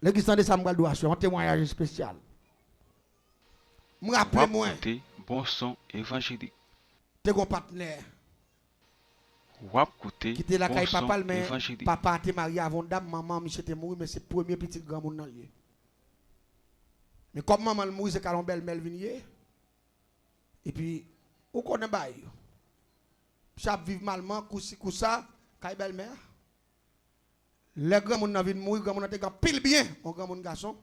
L'église de Samuel doit faire un témoignage spécial. Je rappelle moi. Bon son évangélique. T'es un partenaire. Wap côté. Qui était là Bon quand papa, son mais évangélique. papa était marié avant dame, maman, Michel était mort, mais c'est le premier petit grand monde dans le lieu. Mais comme maman le mourir, c'est quand on belle Melvinier. Et puis, où qu'on est bail? Chap vive malement, koussa, quand belle-mère. Les grands monde viennent mourir, grand monde a pile bien, mon grand monde garçon.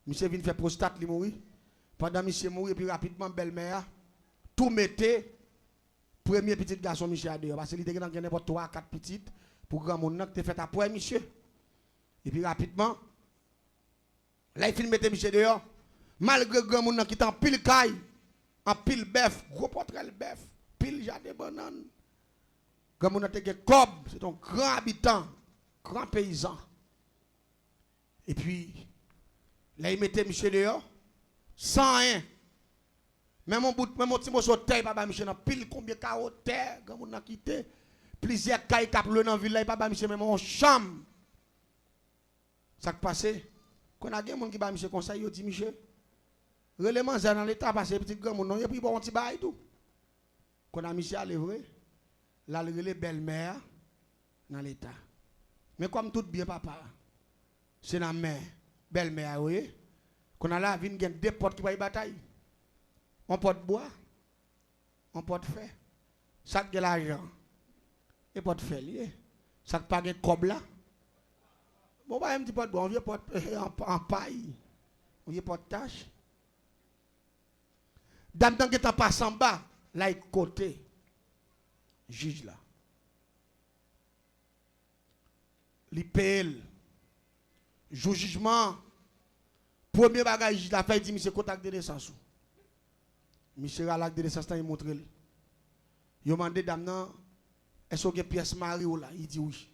Monsieur vient faire prostate, il mourir. Pendant monsieur mourir, et puis rapidement, belle-mère, tout mettait, premier petit garçon, monsieur a dehors. Parce qu'il était dans n'importe 3 4 petites, pour grand monde, qui fait après, monsieur. Et puis rapidement, là, il finit mettre monsieur dehors. Malgré grand monde qui est en pile caille, en pile bœuf, gros portrait bœuf, pile jardin banane. Grand monde a été cob, c'est un grand habitant, grand paysan. Et puis, là, il mettait monsieur dehors, sans rien. Même mon petit morceau de terre, papa monsieur, dans pile combien de carottes terre, grand monde a quitté. Plusieurs cailles qui dans la ville, papa monsieur, même en chambre. Ça qui passe, quand on a des gens qui va monsieur conseil, il dit monsieur, relèvement dans l'état, parce que petit grand monde, non, il a pris pour un petit bail tout. Quand on a monsieur allé vrai, là, il relève belle-mère dans l'état. Mais comme tout bien, papa, c'est dans la main, belle-mère, vous voyez, quand on a là, il y a deux portes qui vont y bataille. On porte bois, on porte fer, sac de l'argent, et porte fer lié, sac pas de cob là. Bon, bah, un petit porte bois, on vient porte en paille, on vient porte tâche. Dame qui est en passant bas, là, il côté, juge là. Il paye, joue jugement, premier bagage, la fait, il dit, monsieur, contact de naissance. Monsieur a l'acte de naissance, il montre. Il demande dame, est-ce qu'il y a une pièce Mario là? Il dit oui.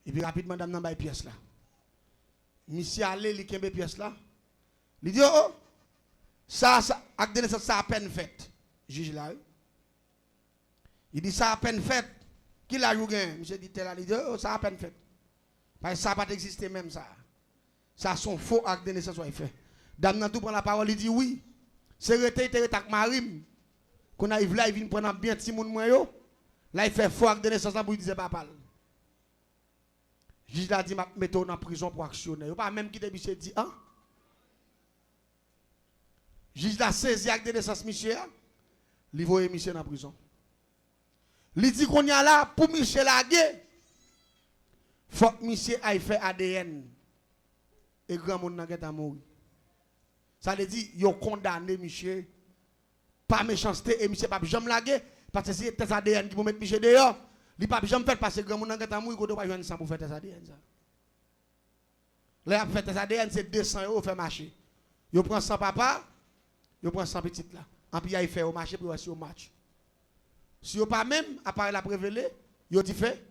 Et puis rapidement, dame, il y a une pièce là. Monsieur allé, il y a une pièce là. Il dit, oh, ça, acte de naissance, ça a peine fait. Juge là. Il dit, ça a peine fait. Qui l'a joué? Monsieur dit, tel là, il dit, oh, ça a peine fait. Parce que ça n'a pas existé même ça. Ça, son faux acte de naissance, il fait. Dame, tout prend la parole, il dit oui. C'est reté avec Marim. Qu'on arrive là, il vient prendre bien petit monde moyo. Là, il fait faux acte de naissance pour lui dire papa. Juge l'a dit, mettez-vous en prison pour actionner. Il pas même quitter monsieur dit, hein? Juge l'a saisi acte de naissance, monsieur. Il voit monsieur en prison. Il dit qu'on y a là, pour monsieur laguer, faut que monsieur aille faire ADN. Et grand monde n'a mourir. Ça veut dire qu'ils ont condamné monsieur par méchanceté et monsieur pas jamais lagué parce que c'est tes ADN qui vont mettre monsieur dehors. Il pas jamais fait parce que grand monde n'a mourir qu'on doit pas joindre ça pour faire tes ADN ça. Là pour faire tes ADN c'est 200 € faire marché. Yo prend 100 papa, yo prend 100 petites là. En puis il fait au marché pour voir au match. Si yo pas même appareil la révélé, yo dit fait,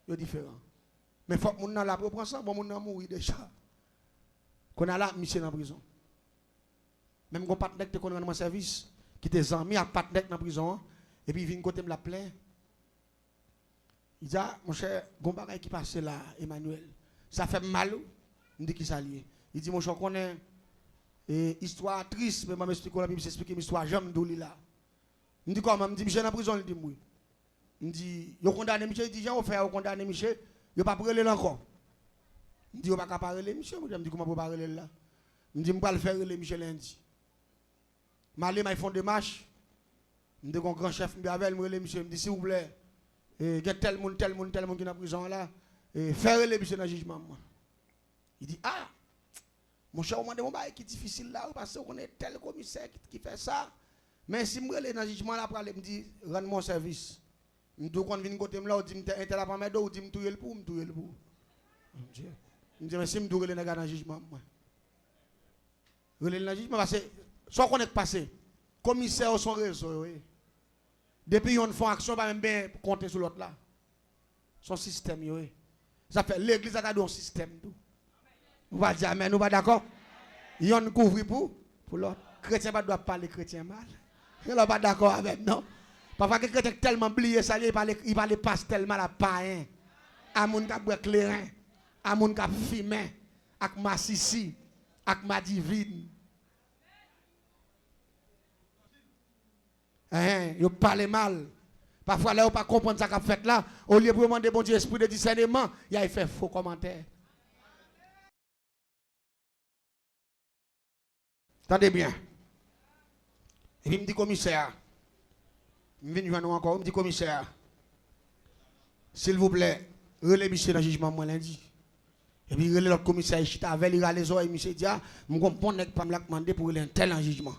yo différent. Mais faut que moun nan la prend ça, bon moun nan mourir déjà. Qu'on a là monsieur en prison. Même quand partenaire qui est dans mon service, qui était amis à partenaire dans la prison, et puis il vient côté me la plaît. Il dit, ah, mon cher, gon bagay qui passe là, Emmanuel, ça fait mal. Il dit qui ça lié. Il dit, mon cher, qu'on est histoire triste, mais je m'explique la Bible, j'explique une histoire, j'aime d'où là. Il dit comment? Il dit, Michel dans la prison, il dit, oui. Il dit, il a condamné Michel, il dit, j'ai offert, il a condamné Michel, il n'a pas parlé encore. Il dit, il n'a pas parlé Michel, il dit, comment il parler là? Il dit, je vais le faire Michel lundi. Malé m'a font des marches. Je dis un grand chef avec moi monsieur me dit s'il vous plaît il y a tel monde qui est en prison là faire les monsieur dans le jugement. Il dit ah mon cher on m'a demandé qui est difficile là parce qu'on est tel commissaire qui fait ça mais si me aller dans le jugement là pour aller me dit rendre mon service. Me dit quand vient côté là on dit me tel pas m'aider ou dit me touyer le pour me touyer le pour. Me dit mais si me touyer dans le jugement moi. Relé dans le jugement parce que soit qu'on est passé, commissaire son réseau, oui. Depuis on fait action, pas même bien compter sur l'autre là. Son système, oui. Ça fait l'église a un système. Nous va dire amen, nous va d'accord? Il on couvre pour l'autre. Chrétien ne doit pas parler chrétien mal. Il n'est pas d'accord avec non. Parfois que chrétien tellement oublié ça, il parle pas tellement à païen. À mon qui boit clairin, à mon qui fumer, avec ma Sissi, avec ma divine. Yo parle mal. Parfois, là, on ne pas comprendre ce qu'on fait là. Au lieu de demander bon Dieu, esprit de discernement, il a fait faux commentaires. Attendez bien. Et puis, il me dit commissaire. Je viens de encore. Il me dit commissaire. S'il vous plaît, relais monsieur dans le jugement moi lundi. Et puis, relais l'autre commissaire, il avait les oreilles, monsieur dit, je comprends que je ne peux pas me demander pour un tel en jugement.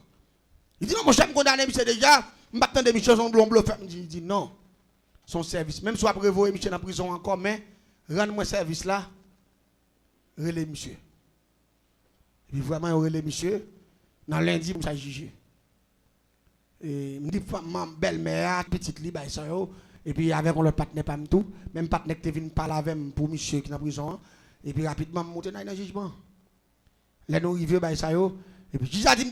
Il dit non, mon chef me condamne, monsieur déjà. Je m'attends des monsieur son blond bluff. Il dit non. Son service. Même si après vous, monsieur dans la prison encore, mais rendre-moi service là. Relais monsieur. Et puis vraiment, relais monsieur. Dans lundi, je suis jugé. Et je me dis, ma belle-mère, petite libre, et puis avec le partenaire, pas tout. Même partenaire qui vient parler avec moi pour monsieur qui est dans la prison. Et puis rapidement, je monte dans le jugement. Là, nous arrivons, et puis j'ai dit,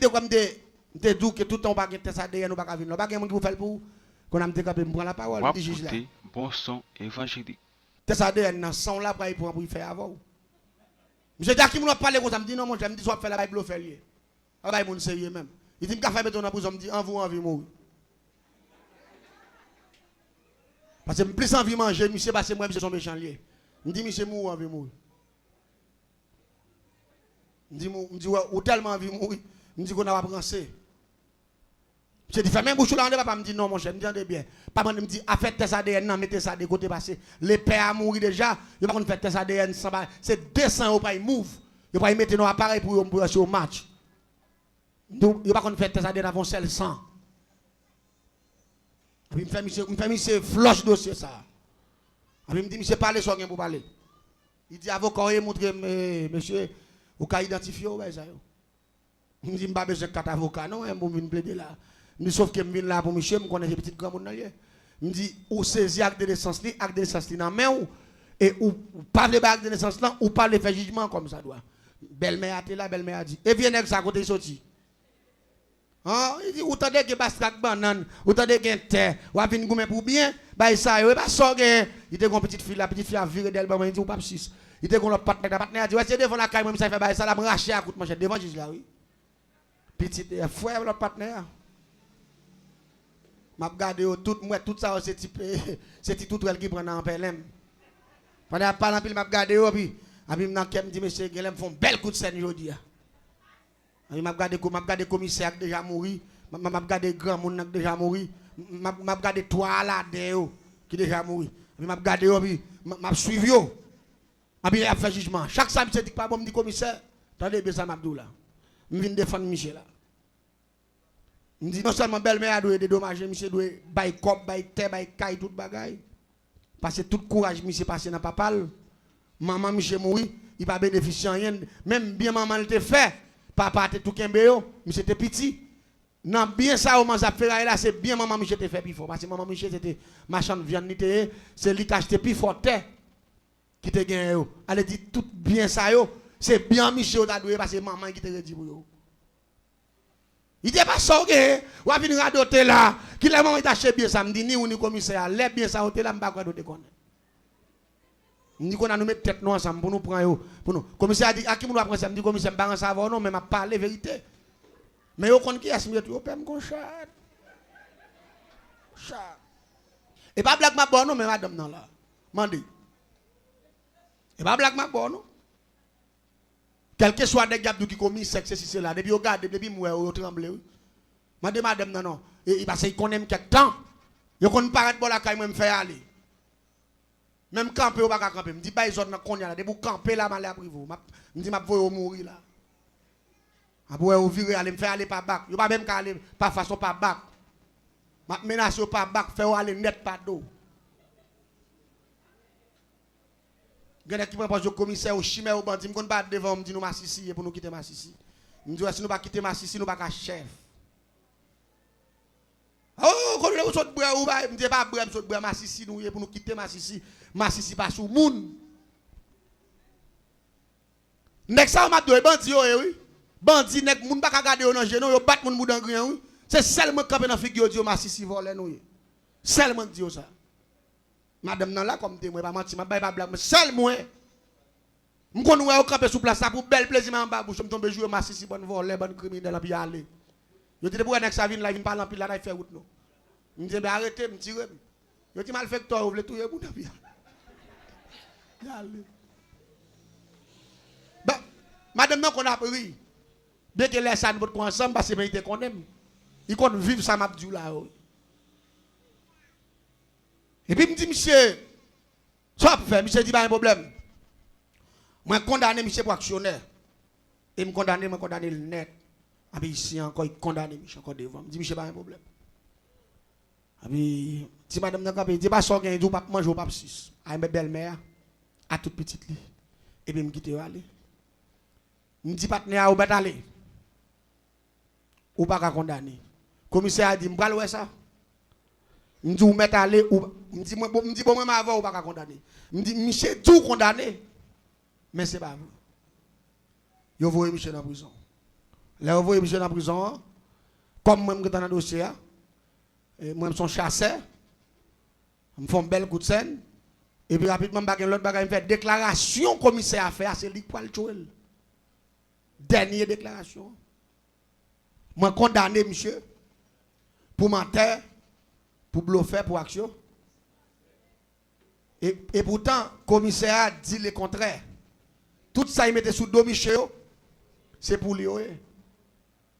je te dis que tout le temps, on va test ADN, on va pas venir. On va pas venir faire pour qu'on a prendre la parole. Bon son évangélique. Test ADN, sans la pour faire avant. Monsieur dit, qui m'a parlé comme ça, me dit non, mon je me dis, soit faire la Bible, faire lié. Ah, bah, mon sérieux même. Il dit, me faire mettre dans la prison, me dit, envie mourir. Parce que plus envie manger, monsieur, parce que moi, je suis méchant lié. Me dit, monsieur, mourir, envie mourir. Me dit, ou tellement envie mourir, me dit qu'on a pensé. Je dis, fais même bouche là, on ne va pas me dire non, mon cher, me dit bien. Pas me dit, a fait test ADN, non, mettez ça de côté parce que les pères a mouru déjà. Il va pas faire test ADN sans c'est 200 euros pas move. Il va pas mettre nos appareils pour acheter au match. Donc, il va pas faire test ADN avant celle 100. Puis il me fait monsieur flush dossier ça. Il me dit, monsieur, parlez sur rien pour parler. Il dit, avocat, il montre, monsieur, vous pouvez identifier, ça. Il me dit, je n'ai pas besoin de 4 avocats, non, je vais plaider là. Sauf que je viens là pour monsieur, je connais des petites grand monde. Il me dit, ou saisi acte de naissance, acte de naissance dans la main, et ou parler de acte de naissance là, ou parler de faire jugement comme ça doit. Belle-mère a été là, belle-mère a dit, et viens avec ça à côté sorti. Il dit, ou t'as des bastrak banane, ou t'as des terre, ou a venu goumer pour bien, bah ça, il pas sortir. Il était une petite fille, la petite fille a viré d'elle, il dit, ou pas 6. Il était un partenaire, la partenaire a dit, ouais, c'est devant la caille, moi, ça fait bah ça, la raché à coup de manchette, devant juge là, oui. Petite frère, le partenaire. Je regarde tout ça, c'est tout qui prend en PLM. Pendant que je parle, je regarde, puis je dis, monsieur, ils font un bel coup de scène aujourd'hui. Je regarde le commissaire qui déjà mort, je regarde le grand monde qui déjà mort, je regarde toi là, qui déjà mort. Je regarde, puis je suis suivi. Je fais jugement. Chaque samedi, je dis pas bon, je dis commissaire, attendez bien ça, je là. Je viens défendre Michel là. Je dis non seulement belle-mère doit dédommager, monsieur doit bailler cop, bailler terre, bailler caille, tout bagaille. Parce que tout courage, monsieur passé dans papa. Maman, monsieur mourir, il pas bénéficier rien. Même bien maman le fait, papa était tout kembéo, monsieur était petit. Non, bien ça, au moment où là, c'est bien maman, monsieur était fait plus fort. Parce que maman, monsieur c'était machin de viande, c'est lui qui achetait plus fort terre qui te gagne. Elle dit tout bien ça, c'est bien monsieur t'a doué parce que maman qui te redit pour yo. Il dit pas ça, ou à venir radoter là, qui la maman t'a acheté bien ça, me dit ni ou ni commissaire, les bien ça, hôtel là, m'pas quoi doter connaît. Ni qu'on a nous mettre tête nous ensemble pour nous prendre pour nous. Commissaire a dit à qui nous doit prendre ça, me dit commissaire pas en savoir non, mais m'a parler vérité. Mais au compte qui est-ce que tu peux me conchar. Chat. Et pas blague ma bonne non, mais madame non là. Mandi. Et pas blague ma bonne non. Quel que soit des gars qui commis sexe si c'est là, depuis regarde depuis moi au tremble. Mande madame non non. Et parce qu'il connaît quelque temps. Yo connaît paraître bon la caille moi me faire aller. Même camper ou pas camper, me dit pas ils ont qu'on y a là, de pour camper là mal après vous. Me dit m'a voyer mourir là. Après vous virer aller me faire aller par bac. Yo pas même aller par façon par bac. M'a menacer par bac faire aller net par dos. Gade qui prend pas au commissaire au chimère au bandit, me connait pas devant me dit nous Massissi pour nous quitter Massissi. Me dit si nous pas quitter Massissi, nous pas chef. Oh, quand vous saute bras ou pas, me dit pas bras saute bras Massissi nous pour nous quitter Massissi. Massissi pas sous moun. Nek ça m'a deux bandits oui. Bandits nek moun pas garder dans genou, yo bat moun dans grand oui. C'est seulement camper dans figure Dieu Massissi voler nous. Seulement Dieu ça. Madame nan là comme témoin pas menti, m'a pas blague, mais seul moi. Je connais au camper sous place pour bel plaisir en bas, je me tombe jouer ma si bonne voler, bonne criminel puis aller. Je dis pour un ex vient là, il parle en pile là, il fait route non. Je dis arrêtez, me tirer. Je dis mal fait que toi, vous voulez tout y bouter puis. Bah, madame non qu'on a pris. Bien que laisse ça nous ensemble parce que il qu'on aime. Il qu'on vivre ça m'a dit là. Et puis me dit monsieur, ça peut faire, monsieur dit pas un problème. Moi condamné monsieur pour actionnaire. Et me condamné le net. Et puis ici encore il condamné monsieur encore devant. Me dit monsieur pas un problème. Et puis si madame n'a pas dit pas ça gagne du pas manger au pas 6. À ma belle-mère à toute petite lit. Et puis me quitter aller. Me dit partenaire ou pas aller. Ou pas condamner. Commissaire a dit me pral ouais ça. Me dit ou mettre aller ou me dit bon moi avant ou pas condamner. Me dit monsieur tout condamné. Mais c'est pas vous. Yo voyez monsieur dans prison. Là vous voyez monsieur dans prison comme moi me dans le dossier moi je suis chasseur. Me font belle coup de scène et puis rapidement l'autre bagage me fait déclaration commissaire a fait c'est lui pour le tuer. Dernière déclaration. Moi condamné monsieur pour menteur, pour bluffer, pour action. Et pourtant, le commissaire a dit le contraire. Tout ça, il mettait sous dos Michel, c'est pour lui.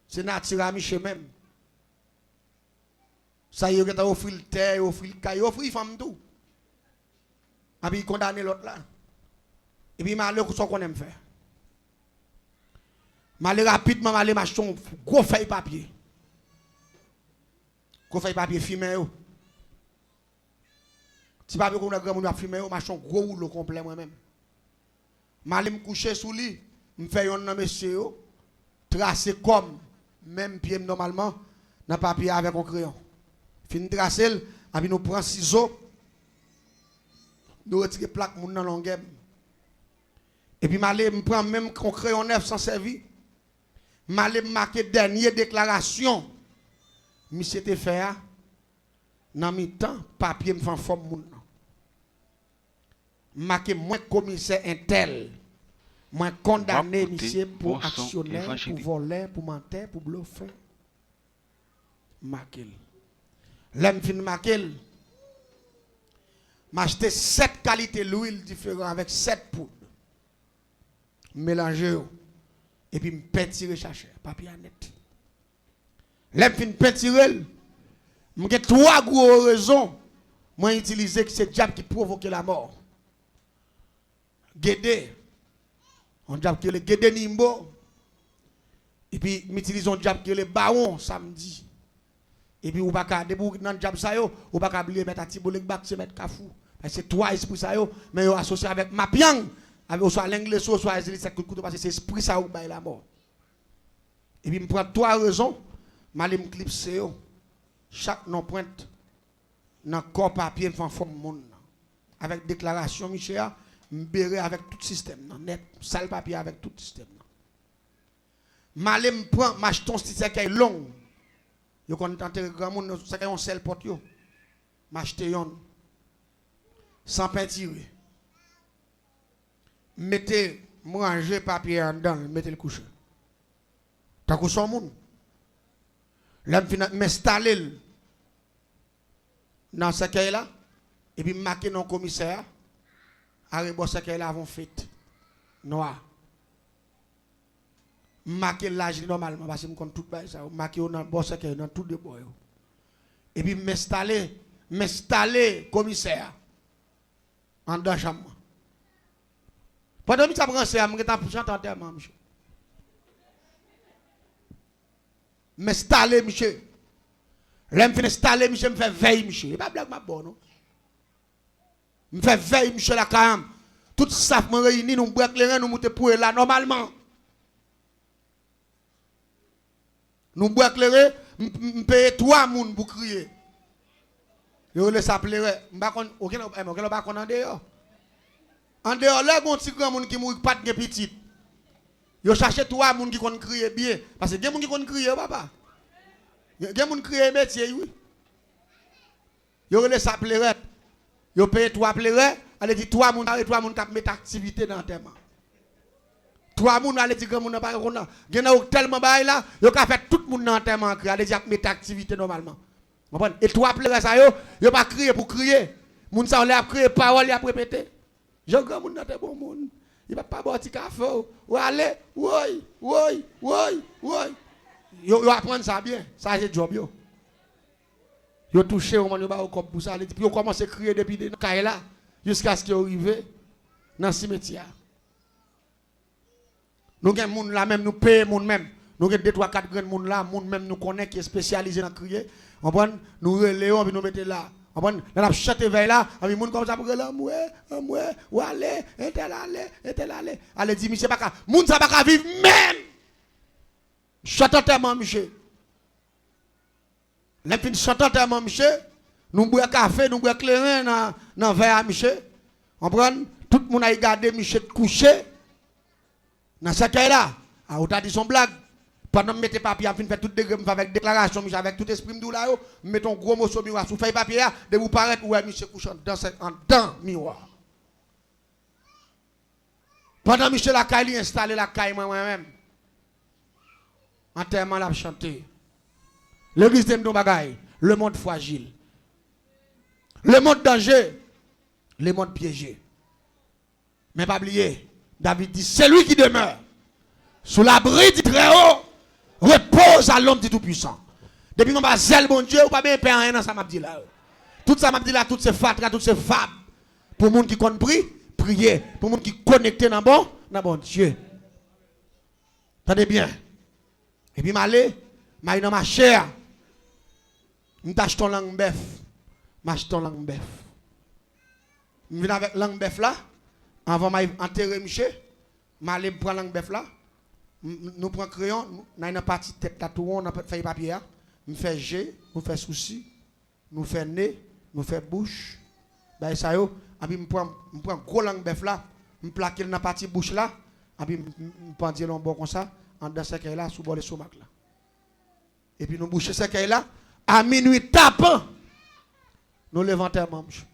C'est naturel à Michel même. Ça, il a offert le terre, il a offert le caille, il a offert la femme tout. Et puis il condamné l'autre là. Et puis il m'a allé ce qu'on aime faire. Malé rapidement, malé machin, gros feuille papier. Gros feuille papier fumé. Si papier qu'on a grand monde a fumé, machin gros rouleau complet moi-même. Malé me coucher sous lit, me fait un nom monsieur, tracer comme même pied normalement dans papier avec un crayon. Fin tracer, et puis nous prend ciseaux, nous retirer plaque moun dans longueur. Et puis malé me prend même un crayon neuf sans servir. Malé marqué dernière déclaration. Monsieur te fait dans mi temps papier me fait forme moun. Marqué moins commissaire intel. Moins condamné monsieur pour actionnaire, pour voler, pour mentir, pour bluffer. Marqué. L'aime fin marqué. M'acheter 7 qualités d'huile différentes avec 7 poudres. Mélanger et puis me peinturer chercher papier net. L'aime fin peinturer. M'ai 3 gros raisons moi utiliser que c'est diable qui provoque la mort. Guédé. On diable qui le guédé nimbo. Et puis m'utilise un diable qui le baron samedi. Et puis ou pas ka debout dans diable ça yo, ou pas ka oublier mettre à tibolek bak se mettre kafou. Parce que c'est 3 esprits ça yo, mais yo associé avec mapiang, avec soit l'anglais soit les c'est couteau parce que c'est esprit ça ou bail la mort. Et puis me prend 3 raisons, m'aller me clipser yo. Chaque non pointe dans corps papier en forme monde avec déclaration Michel m'béré avec tout système net sale papier avec tout système. M'aller me prend m'acheton sticker qui est long. Yo kon tenter grand monde ça qui on sel porte yo. M'acheter yon sans peinture. Mettez ranger papier en dedans, mettez le coucher. Tant que son monde. Là m'installer dans ce cas là et puis marquer non commissaire arrive ce cas là avons fait noir. Marquer l'âge normalement parce que me compte tout ça marquer dans boss que dans tout de boy et puis m'installer commissaire en dans chambre pendant que ça prend ça me t'a chanter enterrement monsieur m'installer monsieur l'aime fin installer monsieur me fait veille monsieur pas blague ma bonne non me fait veille monsieur la cam tout ça me réunit nous break les reins nous monter pour là normalement. Nous bois éclairé, me paye 3 moun pour crier. Yo le s'appellerait, m'pa kon aucun pas kon en dehors. En dehors là gon ti grand moun qui mouri pas de petit. Yo chercher 3 moun qui kon crier bien parce que gen moun qui kon crier papa. Gen moun crier métier oui. Yo le s'appellerait. Yo paye 3 plairait, allez dit 3 moun k'ap mettre activité dans terme. Trois moun aller dire grand moun pas qu'on gen tellement bail là, yo ka fait tout moun dans tellement crier, aller dire mettre activité normalement. Comprendre? Et trois pleurs ça yo pas crier pour crier. Moun ça a crier parole a répéter. Jean grand moun dans bon moun. Il va pas boire petit café ou aller oui. Yo apprendre ça bien. Ça c'est job yo. Yo touché au moment yo ba au cop pour ça, puis yo commence à crier depuis dans caille là jusqu'à ce qu'il arrive dans le cimetière. Nous avons moun là même, nous payons moun même. Nous avons 2, 3, 4 grands moun là, moun même nous connaît qui est spécialisé dans crier. On prend nous reléons puis nous mettons là. On prend dans la chanter veille là, avec moun comme ça pour là moi, ou aller, aller. Allez dit monsieur pas ka, moun ça pas ka vivre même. Chanter tellement monsieur. Les fin chanter tellement monsieur, nous boire café, nous boire clairin dans verre monsieur. On prend tout le monde a regardé monsieur couché. Dans ce cas-là, on t'a dit son blague. Pendant que mettez papier, on fait toutes des avec déclaration, avec tout esprit de là, mettons gros mot sur le miroir. Sous feuille papier, de vous paraître, ouais, monsieur couchant dans le miroir. Pendant que monsieur la caille, installé la caille moi-même. Entièrement l'a chanté. L'église de Mbagaï, le monde fragile. Le monde danger, le monde piégé. Mais pas oublier. David dit, c'est lui qui demeure sous l'abri du Très-Haut, repose à l'homme du Tout-Puissant. Depuis qu'on va zèle mon Dieu, ou pas bien faire rien dans ça m'a dit là. Tout ça m'a dit là, toutes ces fatras, toutes ces fables. Pour les gens qui compris, prier. Pour les gens qui connectent dans bon Dieu. Attendez bien. Et puis m'aller dans ma chair. M'tâche ton langue bœuf. M'achète ton langue bœuf. M'viens avec langue bœuf là. Avant d'enterrer monsieur, je vais prendre langue bœuf là. Nous prenons crayon, nous avons une partie de tête là, tout on a fait papier. Nous faisons G, nous faisons souci, nous faisons nez, nous faisons bouche. Ben ça yo, puis je prends gros langue bœuf là, je plaque dans la partie bouche là, puis je prends dire bon comme ça, en dans ce cas là, sous bord de stomac là. Et puis nous boucher ce cas là, à minuit tapant, nous levons terre manche.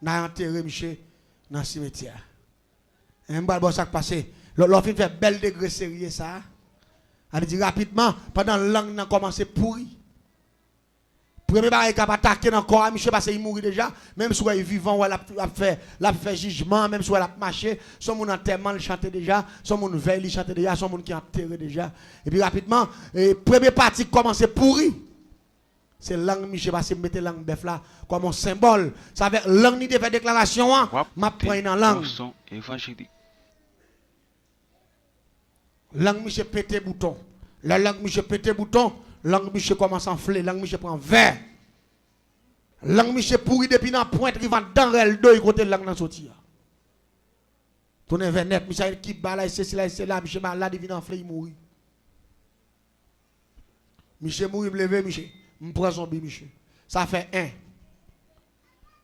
N'a enterré monsieur dans le cimetière. Et m'bal ça passé. L'on fait bel degré sérieux ça. Elle dit rapidement pendant langue n'a commencé pourri. Premier bail qui a attaqué dans corps monsieur parce qu'il mourit déjà, même si il est vivant ou l'a fait jugement, même si il a marché, son monde enterrement le chantait déjà, son monde veille il chantait déjà, son monde qui enterré déjà. Et puis rapidement, première partie commence pourri. C'est langue Michel parce que mettre langue bœuf là comme un symbole. Ça veut langue ni de faire déclaration m'a prend dans langue. Évangélique. Langue Michel pété bouton. La langue Michel pété bouton, langue Michel commence à enfler, langue Michel prend vert. Langue Michel pourri depuis dans pointe qui va dans elle deux côté langue dans sortir. Tourner vers net, Michel qui bala c'est là, Michel malade il vient enfler il mourit. Michel mourit lever Michel. Je prends son biche. Ça fait 1.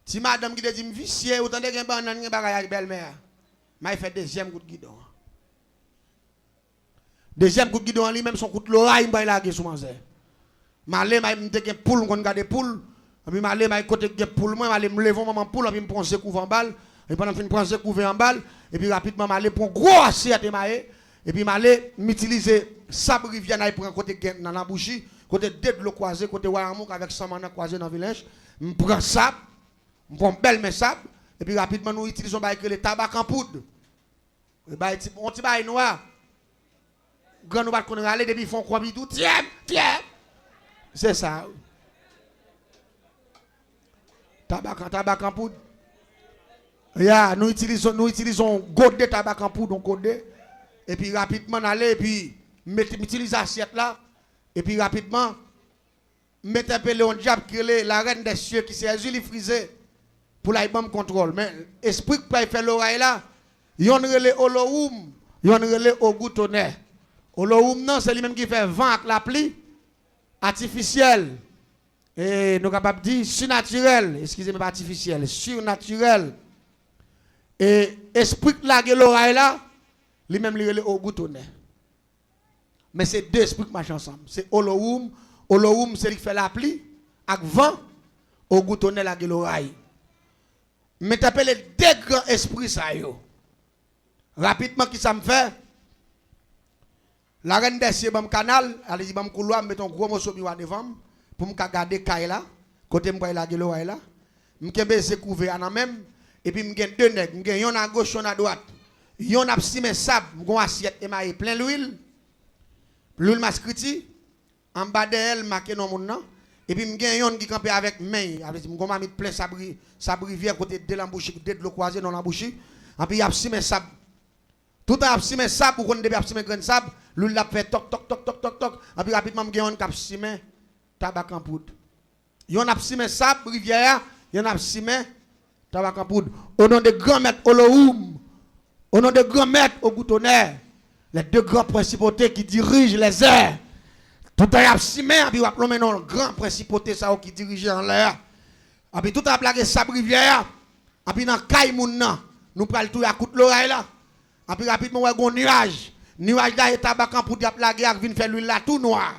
Si madame qui dit, je suis vicieux, autant de banane, je avec belle-mère. Mais il fait deuxième coup de guidon. Deuxième coup de guidon, lui-même, son coup de l'oreille, il a sous manzé. Je suis un poule, je garde poule. Je suis côté de poule, je me lève mon poule, je prends ce coup en balle. Et pendant que je prends ce coup en balle, et puis rapidement, je prends gros assiette et puis je m'utilise sabre rivière, je prends côté dans la bouche. Côté deux de l'eau croisé, côté Wayamouk avec Samana croisé dans le village, je prends sable, je prends belle mes sable, et puis rapidement nous utilisons le tabac en poudre. On tire bail noir. Grand nous va qu'on aller depuis font quoi tout, tiens. C'est ça. Tabac en poudre. Yeah, nous utilisons godet tabac en poudre, on godet. Et puis rapidement aller et puis utiliser l'assiette là. Et puis rapidement, mettez un peu le diable qui est la reine des cieux qui s'est azuli frisé pour la bonne contrôle. Mais l'esprit qui peut faire l'oreille là, il y a un Olohoum, il y a un Ogoutonnet. Olohoum non, c'est lui-même qui fait vent avec la pluie artificielle. Et nous sommes capables de dire surnaturel, excusez-moi pas artificiel, surnaturel. Et l'esprit qui a l'oreille là, lui-même il est Ogoutonnet. Mais c'est deux esprits qui marchent ensemble. C'est Olohoum. Olohoum, c'est lui qui fait la pluie. Avec vent, Ogoutonnet la l'oreille. Mais tu appelles les deux grands esprits ça yo. Rapidement, qui ça me fait? La reine des cieux, mon canal, elle dit, mon couloir, mettons un gros morceau de devant pour me garder Kaila, côté me la gueule là. Je vais couvrir en même, et puis je vais deux nègres, je vais un à gauche, un à droite. Yon a si mes sable, mon assiette et maille plein d'huile. L'huile mascriti, en bas de elle, marqué non mon nom. Et puis m'gen yon qui campe avec main, avec m'gon mis plein sabri rivière côté de l'embouche, de l'eau croisée dans l'embouche. Et puis y a si mes sable. Tout a si mes sable pour qu'on début si mes grains sable, l'huile l'a fait toc toc toc toc toc toc. Et puis rapidement m'gen yon cap si mes tabac en poudre. Yon a si mes sable rivière, yon a si mes tabac en poudre. Au nom de grand maître Olohoum. Au nom de grand maître au boutonnaire, les deux grands principautés qui dirigent les airs. Tout à l'heure, si mais, puis on va maintenant grand principauté ça qui dirige en l'air. Et puis tout à plaqué sable rivière. Et puis dans Kaimoun, nous prenons tout à coup de l'oreille là. Et puis rapidement, on a un nuage. Nuage là, est tabac pour dire plaqué, vient faire l'huile là tout noir.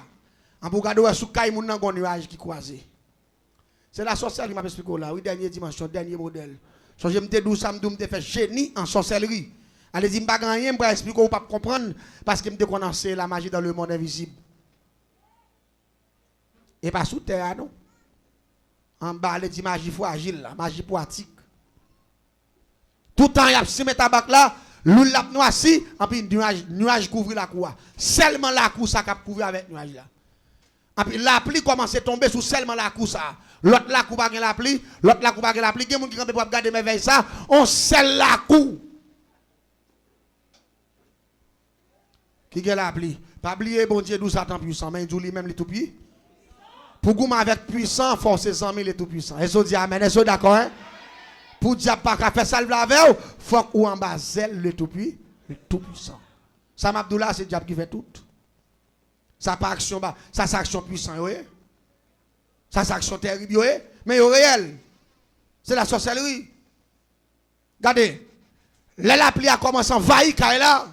En pour regarder sous Kaimoun, un nuage qui croisé. C'est la sorcellerie qui m'a expliqué là. Oui, dernière dimension, dernier modèle. So, je me dis, ça me fait génie en sorcellerie. Allez-y, je ne vais pas rien, je vais expliquer ou pas comprendre, parce que je me connaisse la magie dans le monde invisible. Et pas sous terre, non. En bas, les magie fragile, magie poétique. Tout le temps, il y a si mes tabac là, l'huile la noisi, et puis nuage couvre la cour. Seulement la cour, ça cap couvrir avec nuage là. Et puis la pluie commence à tomber sur seulement la cour ça. L'autre la cour pas la pluie, l'autre la cour pas la pluie. Il y a des gens qui peuvent regarder mes veilles ça, on scelle la cour. Qui est la pluie? Pas oublier, bon Dieu, d'où Satan puissant, mais il dit même les tout pieds. Pour goumer avec puissant, force 100 000 les tout puissants. Est-ce que dit amen? Est-ce que d'accord? Hein? Pour dire pas qu'à faire ça le avec, faut ou en bas zèle le tout puissant. Ça m'abdoula, c'est le diable qui fait tout. Ça pas action bas, ça c'est action puissant, oui. Ça c'est action terrible, oui. Mais au réel, c'est la sorcellerie. Regardez, la pluie a commencé à envahir là.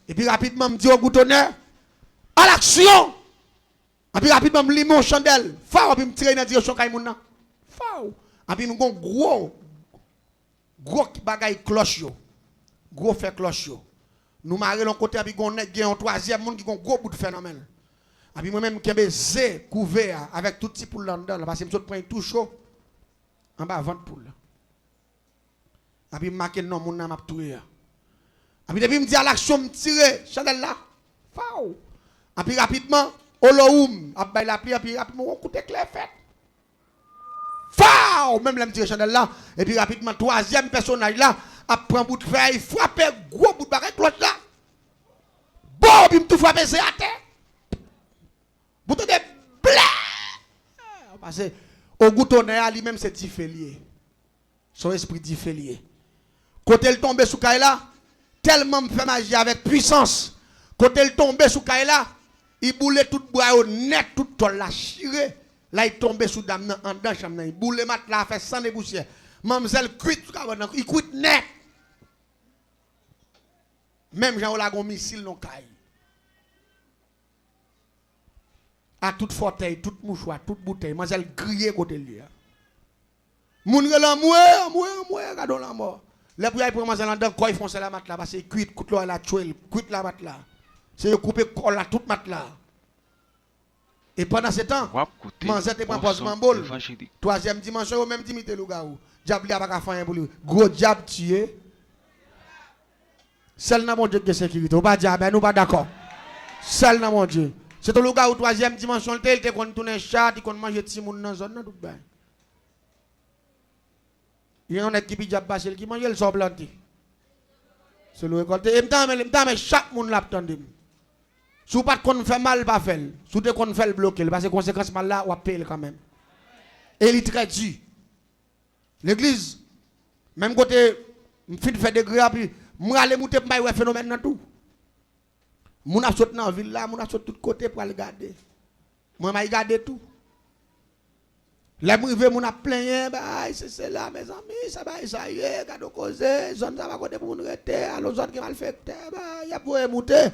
Et puis rapidement, me dit au boutonnaire, à l'action! Et puis rapidement, me lis mon chandelle. Fao, puis me tire dans la direction Kaimouna. Fao. Et puis me gon gros bagay cloche yo. Gros fait cloche yo. Nous marrer l'on côté, et puis gon nèg un troisième monde qui gon gros bout de phénomène. Et puis moi-même, qui ai zé couvert avec tout petit poule là-dedans, parce que je prends tout chaud. En bas, 20 poules. Et puis marqué non, mon nom a tout. Et puis depuis me dit à l'action, me tirer, chandelle là. Fao. Et puis rapidement, Olohoum, a bail la pluie, et puis rapidement, on coûte clair fait. Fao! Même le tirer chandelle là. Et puis rapidement, troisième personnage là, a pris un bout de feuille, frappé, gros bout de barre, cloche là. Bon, puis me tout frappé, c'est à terre. Bouton de blé. Parce que au goutonnet, lui-même, c'est Tifélier. Son esprit Tifélier. Quand elle tombe sous Kaila, tellement me fait magie avec puissance. Quand elle tombe sous Kaila, il boule tout bois au net, tout tol la chiré. Là, il tombe sous dame en dedans, chambre. Il boule mat là, fait sans de poussière. Mademoiselle cuite, il cuite net. Même Jean Olagon missile non caille. À toute fauteuil, toute mouchoir, toute bouteille, mademoiselle grillé côté lui. Moun relan moué, regardons la mort. Les pour y pour mademoiselle en dedans, quand ils font la mat là, parce que cuite, coûte la tuile, cuite la mat là. C'est couper colle là, toute mat là. Et pendant ce temps, mademoiselle te prend pose mambol. Troisième dimension, même dimité le gars. Diable a pas faire pour lui. Gros diable tué. Seul dans mon Dieu de sécurité. On pas dire, ben nous pas d'accord. Seul dans mon Dieu. C'est le gars au troisième dimension, il te qu'on tourne chat, il qu'on mange petit monde dans zone tout bien. Il y en a qui diable passer qui mange le sort planté. C'est le récolté. Et m'tame chaque monde l'a attendu. Si pas qu'on fait mal pas faire. Si te qu'on fait bloquer parce que conséquence mal là on paye quand même. Et il est très dur. L'église même côté m'fin fait degré puis m'aller monter pour voir phénomène dans tout. Moun a sauté dans la ville là, moun a sauté de tous côtés pour aller regarder. Moi, je regarde tout. Les privés, moun a plein, c'est là, mes amis, ça va, ça y est, gado causer, zone ça va côté pour nous rester, alors zone qui mal fait, il y a pour monter.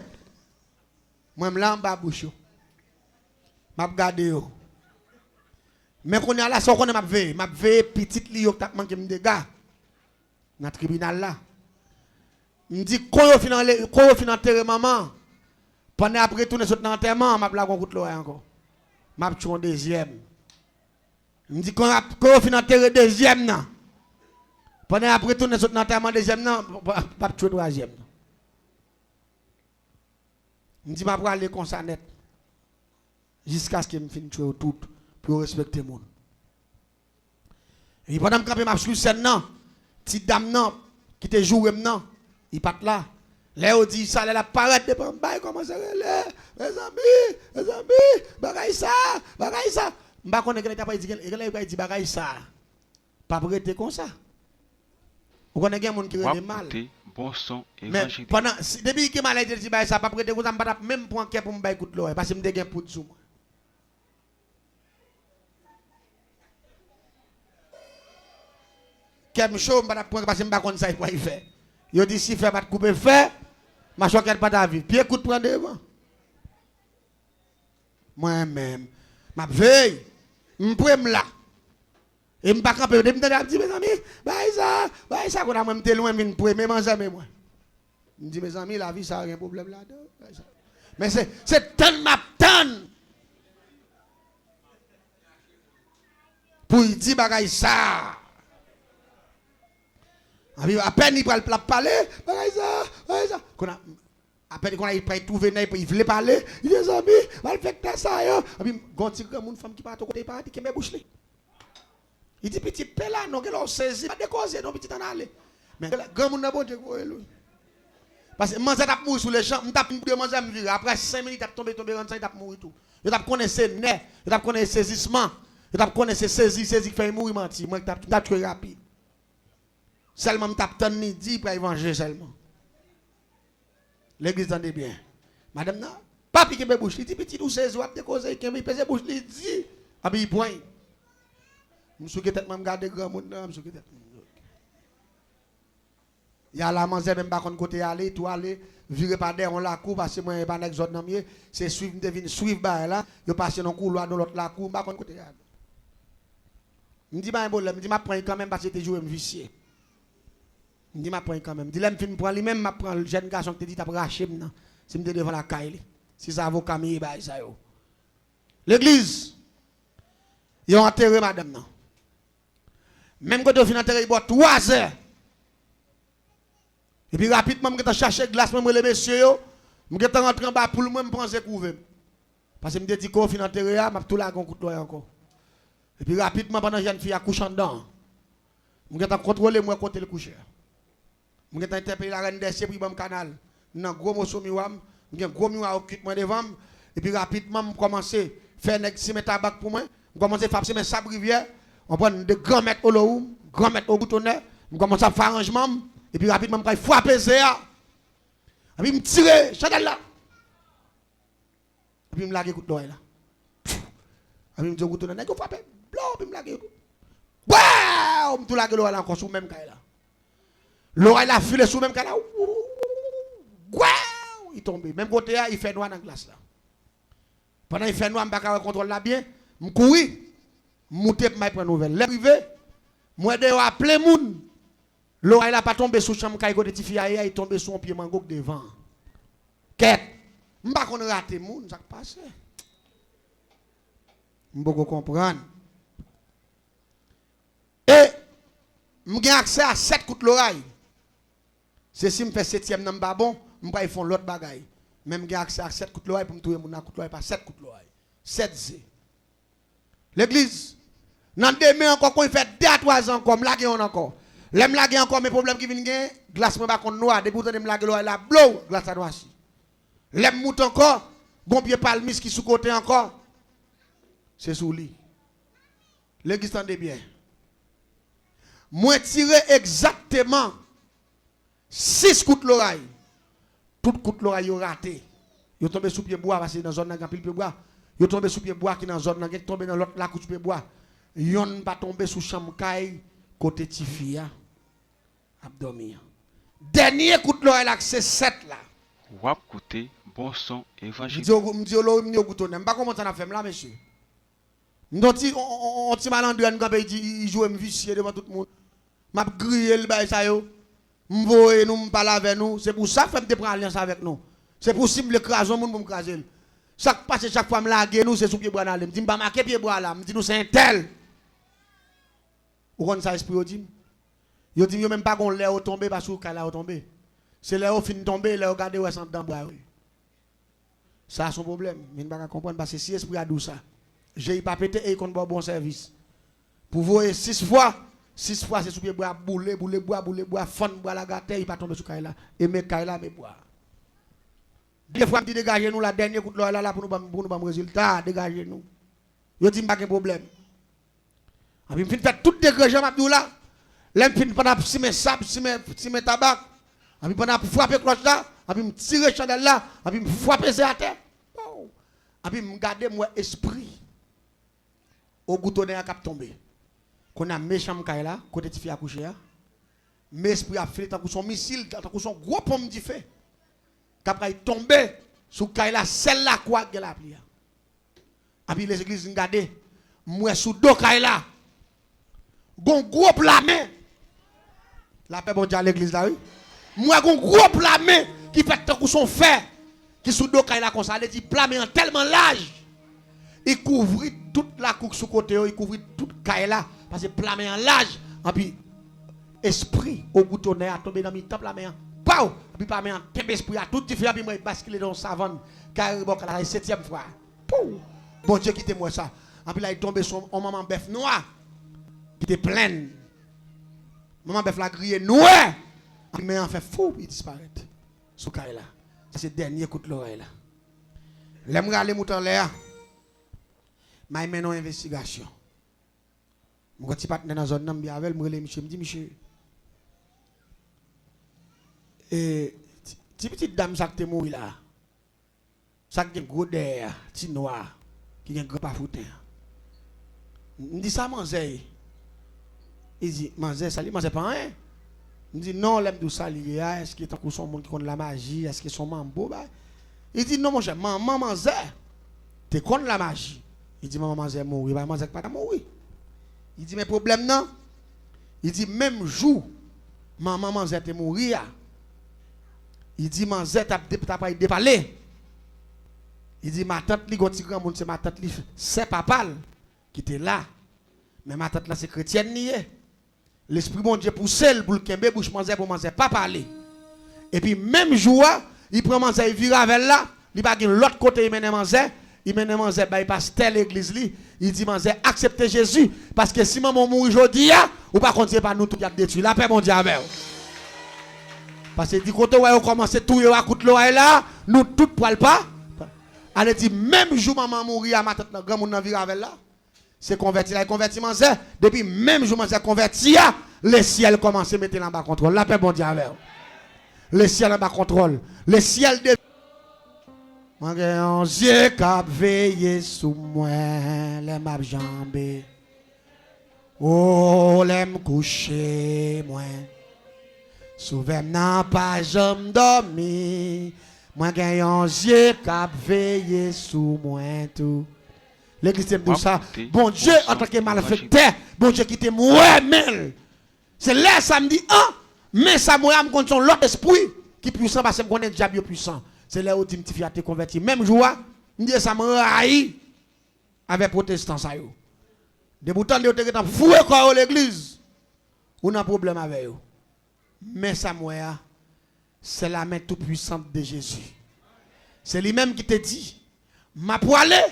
Moi, je là en bas bouche. Je regarde yo. Mais quand on est là, ça qu'on m'a veillé petit li yo t'a manqué de dégâts dans le tribunal là. me dit quand yo fin enterrer maman pendant après tourner sur l'enterrement m'a la coup de l'oreille encore m'a tué un deuxième me dit quand yo fin enterrer deuxième nan pendant après tourner sur l'enterrement deuxième nan m'a tué troisième me dit m'a aller comme ça net jusqu'à ce que me fin tuer tout pour respecter monde et pendant que m'a sur scène nan petite dame nan qui te joue nan il part là. Là, on dit ça, la parade de Pambay, comment ça les amis, bagaille ça. M'a connaît que l'État pas dit bagaille ça. Pas prêter comme ça. Vous connaissez quelqu'un qui rend mal. Bon son mais pendant depuis que maladie dit bagaille ça, pas prêter comme ça, pas même point pour me bailler coup de l'oreille parce que me dégain pour sous moi. Qu'aime chaud, pas point parce que me pas comme ça il faut y faire. Yo dit si fait pas de couper fait, ma choquette pas ta vie. Puis écoute prendre devant. Moi-même, ma veille, m'prem là. Et m'pas camper, de me dire mes amis, bah ça qu'on a même loin vinn pour même ensemble moi. Me dit mes amis la vie ça a un problème là-dedans. Mais c'est tant m'a tant. Pour dire bagaille ça. À peine il va parler, ça. À peine qu'on a trouvé, il voulait parler, il dit, amis, il fait ça. Quand il y a une femme qui part au côté, qui met bouche. Il dit, petit père là, non, qu'elle a saisi, pas de cause, non, petit en aller. Mais grand monde n'a pas de quoi. Parce que moi, je tape mourir sur les champs, je tape de manger, je virer. Après 5 minutes, je tombe, je tape mourir tout. Je tape connaître ses nerfs, je tape connaître ses saisissements, je tape connaître ses saisies qui fait mourir, menti. Moi, je tape très rapide. Seulement, je tape tant ni dit pour évangéliser seulement. L'église entendez bien. Madame, non, pas piquer mes bouches. Il dit, petit, ou c'est ou de cause, il pèse bouche, il dit, ah, il point. Je suis peut-être même garder grand monde, je suis peut-être. Il y a la manzée même pas qu'on côté aller, tout aller, virer par derrière on la cour parce que moi pas n'exode dans mieux, c'est suivre devine suivre ba là, yo passer dans couloir dans l'autre la cour, pas qu'on côté aller. Me dit pas un problème, me dit m'a prendre quand même parce que tu jouer me vicier. Me dit m'a prendre quand même, dit là me fin prendre lui même m'a prendre le jeune garçon qui te dit t'a racher maintenant. Si me devant la caille, si ça avocat mi ba ça yo. L'église ils ont enterré madame non. Même quand on fin enterré il boit 3 heures. Et puis rapidement, je vais chercher glace, je les messieurs, je vais rentrer en bas pour moi, je prends ce couvert. Parce que je me dis qu'on finit enterré, je vais tout là encore. Et puis rapidement, pendant que j'ai une fille à coucher dedans, je vais contrôler moi côté le coucher. Je vais interpeller la reine des cieux pour le canal. Je gros morceau miwam, je vais gros miwam occupe moi devant. Et puis rapidement, je commence à faire un tabac pour moi. Je commence à faire mes sables rivières. On prend de grands mètres au low, grands mètres au boutonnet. Je commence à faire arrangement. Et puis rapidement, je vais frapper ça. Et puis je me tire, chadal là. Et puis je me lage coup de l'oreille là. Et puis je me dis, je vais frapper. Et puis je me lage. Waouh! Je me lage l'oreille encore sous le même cas là. L'oreille là, filé sous le même cas là. Waouh! Il tombe. Même côté là, il fait noir dans la glace là. Pendant qu'il fait noir, je ne contrôle là bien. Je cours. Je monte pour prendre nouvelle. Les privés, moi je appeler les gens. L'oreille n'a pas tombé sous chambre quand il est tombé sur un pied mango devant. Quête. Je ne sais pas qu'on a raté moun, ça passe. Je ne peux pas comprendre. Et j'ai accès à 7 coups de l'oreille. C'est si je fais 7e dans le bon, je vais faire l'autre bagaille. Même j'ai accès à 7 coups de l'oreille pour me trouver mon coup de l'oreille, pas 7 coups de l'oreille. 7 Z. L'église, dans demain encore, quand il fait 2 à 3 ans encore, je on encore. L'aime laguer encore mes problèmes qui viennent gagner, glace me pas contre noir, depuis que me laguer la blow, glace à noir. L'aime mout encore, bon pied palmis qui sous côté encore. C'est sous lit. L'église tendez bien. Moi tirer exactement 6 coups de l'oreille. Tout coup de l'oreille raté. Yo tombé sous pied bois parce que dans zone n'a pile pied bois. Yo tombé sous pied bois qui dans zone n'a tombé dans l'autre la couche pied bois. Yon pas tombé sous chambre caille côté tifia. Abdomen. Dernier coup de l'oreille là, c'est 7 là. Wap côté, bon son évangélique. Je dis au couteau, je ne sais pas comment ça a fait là, monsieur. On ti malandre, il joue un vicieux devant tout le monde. M'a grillé le bail ça yo. M'voye nous parler avec nous, c'est pour ça que me prendre alliance avec nous. C'est possible le craser monde pour me craser. Chaque passe chaque fois me laguer nous c'est sous pied bois d'aller. Me dit pas marquer pied bois là, me dit nous c'est un tel. Ou connait ça esprit dit. Yo dit yo même pas qu'on l'air tomber parce que là tomber. C'est là où fin tomber, là regarder ouais sans dedans bras. Ça son problème, mais ne pas comprendre parce que si esprit a dou ça. J'ai pas pété et qu'on bon service. Pour voir 6 fois c'est sous pied bois bouler bois fond bois la gâter il pas tomber sur Kaila et mes Kaila mes bois. Des fois me dit dégager nous la dernière coup là pour nous pas résultat, dégager nous. Yo dit pas de problème. Et puis me fait tout dégager m'a là. L'aime fin pendant si mes sable, si mes tabac. Et puis pendant frapper cloche là, et puis me tirer chandelle là, et puis me frapper ça à terre. Et puis me garder moi esprit au goutonnet à cap tomber. Qu'on a méchant Kaila côté ti fi accoucher mais esprit a fait tant que son missile tant que son gros pomme di fait qu'après tomber sous Kaila celle-là quoi que la pli et puis les églises regarder moi sous dos Kaila gon gros plamé la paix bon Dieu à l'église là oui moi gon gros plamé qui fait tant que son fer qui sous dos Kaila comme ça il dit plamé en tellement large il couvrit toute la couche sous côté il couvrit toute Kaila parce que plamé en large et puis esprit au boutonnet a tombé dans mi temple la main pau puis pas main tembe esprit a tout différent puis moi basculer dans savane car bon la 7e fois pou bon Dieu quitte moi ça et puis là il tombé son maman bœuf noir qui était pleine maman bœuf la grillé noir et mais en fait fou il disparaît sous Kaila c'est dernier coup de l'oreille là l'aime aller mouton là mais maintenant investigation mon petit partenaire dans la zone, monsieur me dit, monsieur, et petite dame, ça qui est morte là, ça qui est gros d'air, petit noir, qui est un grand pafoutin. Il dit ça, manzé. Il dit, manzé, ça, manzé pas rien. Il dit, non, l'aime de ça, est-ce qu'il est son monde qui connaît la magie, est-ce qu'il est son mambo? Il dit, non, mon cher, maman, manzé, tu connais la magie. Il dit, maman, manzé, mourir, manzé, pas mourir. Il dit, mais problème non. Il dit, même jour, maman Manzette est mourir. Il dit, Manzette a pas dépalé. Il dit, ma tante, c'est ma tante, c'est papa qui était là. Mais ma tante là, c'est chrétienne. L'esprit bon Dieu pousse pour le kembe, bouche Manzette pour Manzette pas parler. Et puis, même jour, il prend Manzette, il vire avec là, il va de l'autre côté, il mène Manzette. Il mène Manzette, il passe telle église. Il dit Manzette, acceptez Jésus. Parce que si maman mourit aujourd'hui, ou pas continuer par nous tout y a détruit. La paix, mon Dieu, avec. Parce que dit quand on commence tout à coûter l'oreille là, nous tout poil pas. Elle dit même jour maman mourit à ma tête, grand monde vivre avec là. C'est converti là, il converti Manzette. Depuis même jour Manzette converti, le ciel commence à mettre en bas contrôle. La paix, mon Dieu, avec. Le ciel en bas contrôle. Le ciel de moi j'ai un yeux cap veillé sous moi, les m'a jambé. Oh, les me coucher moi. Souvent n'a pas jamais dormi. Moi j'ai un yeux cap veillé sous moi tout. L'église aime tout ça. Bon Dieu en tant que malfaiteur, bon Dieu qui te moi mêle. C'est là samedi 1, mais ça moi me compte son l'autre esprit qui puissant parce que me connaît diable puissant. C'est là où tu me converti. Même jour, je dis ça me haï avec protestants. De bouton de te foué quoi l'église. On a un problème avec eux. Mais ça moi, c'est la main toute puissante de Jésus. C'est lui-même qui te dit, m'a pour aller,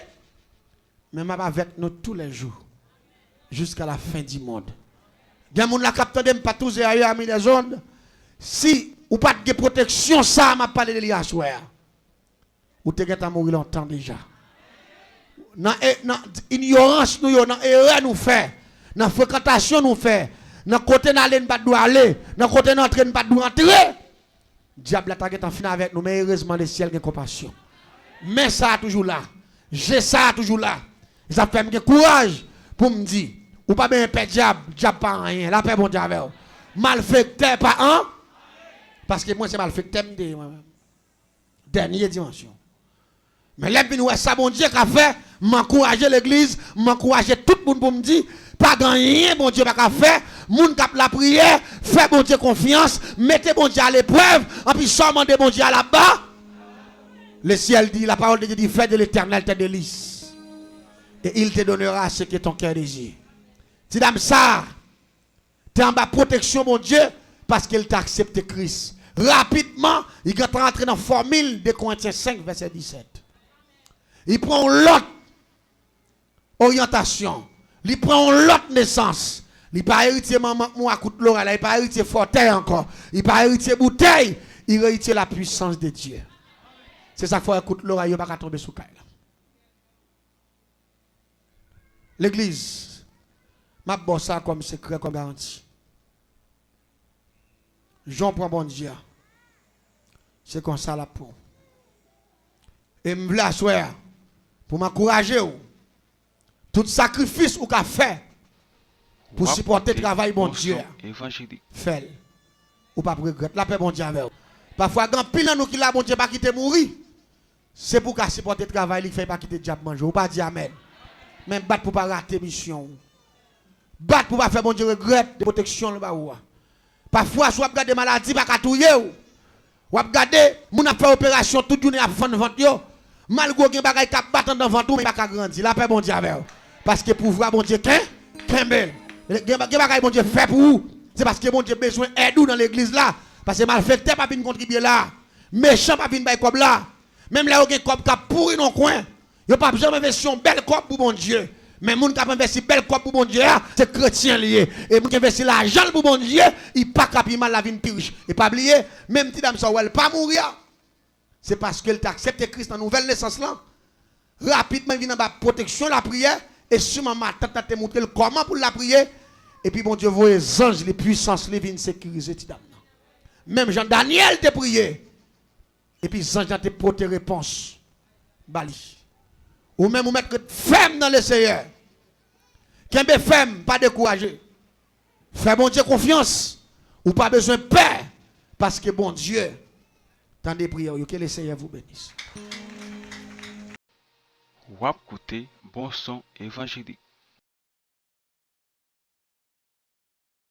mais m'a avec nous tous les jours, jusqu'à la fin du monde. Bien moun la capte de pas tous et ailleurs ami des ondes. Si ou pas de protection, ça m'a parlé de l'Iasouer. Ou te gêne à mourir longtemps déjà. Dans ignorance, nous, dans erreur, nous fait. Dans fréquentation, nous fait. Dans côté n'aller pas doit aller. Dans côté n'entrer pas doit entrer. Diable a tagé en fin avec nous, mais heureusement, le ciel a compassion. Mais ça toujours là. J'ai ça toujours là. Ça fait me courage pour me dire, ou pas bien père diable, diable pas rien. La paix, bon diable. Malfaiteur pas un. Parce que moi, c'est malfaiteur de dernière dimension. Mais là, ça, bon Dieu, qu'a fait, m'encourager l'église, m'encourager tout le monde pour me dire, pas rien, bon Dieu, pas qu'à faire, Moun kap la prière, fait bon Dieu confiance, mettez bon Dieu à l'épreuve, en plus seulement de bon Dieu à là-bas. Le ciel dit, la parole de Dieu dit, fais de l'Éternel tes délices. Et il te donnera ce que ton cœur désire. Si dame ça, tu es en bas protection, mon Dieu, parce qu'il t'a accepté Christ. Rapidement, il est rentré dans la formule de Corinthiens 5, verset 17. Il prend l'autre orientation. Il prend l'autre naissance. Il n'a pas hérité maman à coup de l'oreille. Il n'a pas hérité fauteuil encore. Il n'a pas hérité bouteille. Il a hérité la puissance de Dieu. C'est ça qu'il faut écouter l'oreille. Il ne va pas tomber sous caille. L'église, m'a bon ça comme secret, comme garantie. Jean prend bon Dieu. C'est comme ça la pour. Et me voulais asseoir pour m'encourager. Tout sacrifice ou qu'a fait pour supporter le travail bon Dieu. Fait. Ou pas pour regretter. La paix bon Dieu avec vous. Parfois, quand pile nous qui la bon Dieu pas quitter mourir. C'est pour qu'à supporter le travail, il fait pas quitter le diable manger. Ou pas dire amen. Même battre pour pas rater mission. Battre pour pas faire bon Dieu regrette de protection le bas. Parfois, soit regarder maladie pas catouiller ou regarder moun a fait opération toute journée à fond ventre yo. Malgré gen bagay k'ap battant dans ventre mais pas ka grandi. La paix bon Dieu avec vous. Parce que pouvoir bon Dieu kembel. Gen bagay bon Dieu fait pour vous. C'est parce que bon Dieu besoin aide dans l'église là. Parce que malfaiteur pas vinn contribuer là. Méchant pas vinn bay comme là. Même là, il y a un cop qui a pourri dans le coin. Il n'y a pas jamais investi un bel cop pour bon Dieu. Mais les gens qui ont investi un bel cop pour bon Dieu, c'est chrétien lié. Et les gens qui ont investi l'argent pour bon Dieu, ils ne pas capable mal la vie de riche. Et pas oublier, même si dame ça ne pas mourir. C'est parce qu'elle t'a accepté Christ en nouvelle naissance là. Rapidement, il vient dans la protection, la prière. Et sûrement, ma tante t'a montré comment pour la prier. Et puis, bon Dieu, voit les anges, les puissances, les viennent sécuriser. Même Jean-Daniel t'a prié. Et puis, les anges t'a porté réponse. Bali. Ou même, vous mettre ferme dans le Seigneur. Qu'un bé ferme, pas découragé. Fais bon Dieu confiance. Ou pas besoin de peur. Parce que bon Dieu, tant des prières, que le Seigneur vous bénisse. Wap côté bon son évangélique.